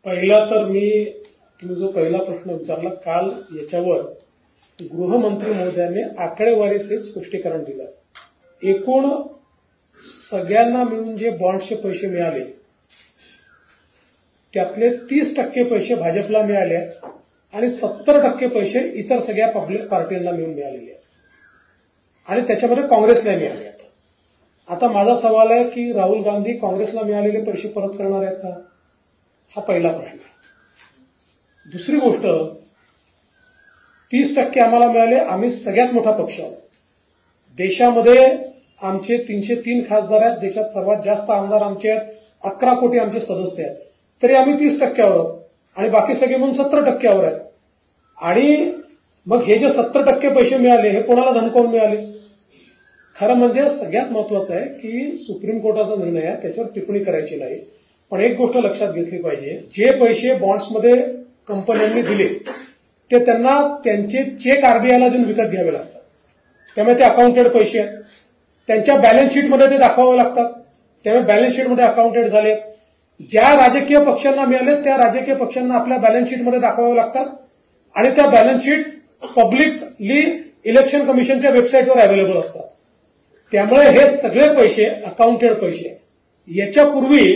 पहिला तर तुम्ही जो पहिला प्रश्न विचारला काल याच्यावर गृहमंत्री महोदयांनी आकडेवारीसहित स्पष्टीकरण दिलं। एकूण सगळ्यांना मिळून जे बॉन्ड्सचे पैसे मिळाले त्यातले 30% पैसे भाजपला मिळाले आणि 70% पैसे इतर सगळ्या पब्लिक पार्टींना मिळून मिळालेले आहेत आणि त्याच्यामध्ये काँग्रेसला मिळाले आहेत। आता माझा सवाल आहे की राहुल गांधी काँग्रेसला मिळालेले पैसे परत करणार आहेत का, हा पहिला प्रश्न आहे। दुसरी गोष्ट, 30% आम्हाला मिळाले, आम्ही सगळ्यात मोठा पक्ष आहोत। देशामध्ये आमचे 303 खासदार आहेत, देशात सर्वात जास्त आमदार आमचे आहेत, 11 कोटी आमचे सदस्य आहेत, तरी आम्ही 30% आहोत आणि बाकी सगळे म्हणून 70% आहेत। आणि मग हे जे 70% पैसे मिळाले हे कोणाला धमकावून मिळाले? खरं म्हणजे सगळ्यात महत्वाचं आहे की सुप्रीम कोर्टाचा निर्णय आहे, त्याच्यावर टिप्पणी करायची नाही, पण एक गोष्ट लक्षात घेतली पाहिजे, जे पैसे बॉन्ड्समध्ये कंपन्यांनी दिले ते त्यांना त्यांचे चेक आरबीआयला देऊन विकत घ्यावे लागतात, त्यामुळे ते अकाउंटेड पैसे आहेत, त्यांच्या बॅलन्स शीटमध्ये ते दाखवावे लागतात, त्यामुळे बॅलन्स शीटमध्ये अकाउंटेड झाले। ज्या राजकीय पक्षांना मिळाले त्या राजकीय पक्षांना आपल्या बॅलन्स शीटमध्ये दाखवावे लागतात आणि त्या बॅलन्स शीट पब्लिकली इलेक्शन कमिशनच्या वेबसाईटवर अवेलेबल असतात। त्यामुळे हे सगळे पैसे अकाउंटेड पैसे। याच्यापूर्वी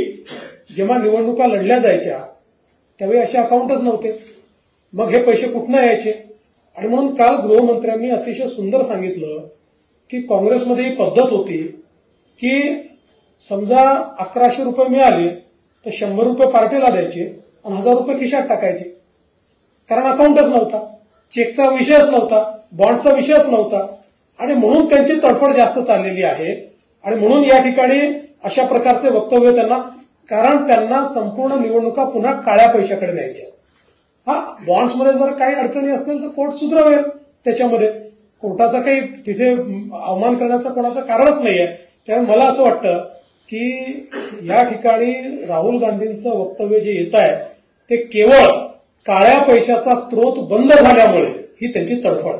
जेव्हा निवडणुका लढल्या जायच्या त्यावेळी असे अकाउंटच नव्हते, मग हे पैसे कुठनं यायचे? आणि म्हणून काल गृहमंत्र्यांनी अतिशय सुंदर सांगितलं की काँग्रेसमध्ये ही पद्धत होती की समजा 1100 रुपये मिळाले तर 100 रुपये पार्टीला द्यायचे आणि 1000 रुपये खिशात टाकायचे, कारण अकाउंटच नव्हता, चेकचा विषयच नव्हता, बॉन्डचा विषयच नव्हता आणि म्हणून त्यांची तडफड जास्त चाललेली आहे। आणि म्हणून या ठिकाणी अशा प्रकारचे वक्तव्य त्यांना, कारण त्यांना संपूर्ण निवडणुका पुन्हा काळ्या पैशाकडे न्यायच्या। हा, बॉन्ड्समध्ये जर काही अडचणी असतील तर कोर्ट सुधारेल, त्याच्यामध्ये कोर्टाचा काही तिथे अवमान करण्याचं कोणाचं कारणच नाहीये। त्यामुळे मला असं वाटतं की या ठिकाणी राहुल गांधींचं वक्तव्य जे येत आहे ते केवळ काळ्या पैशाचा स्रोत बंद झाल्यामुळे ही त्यांची तडफड।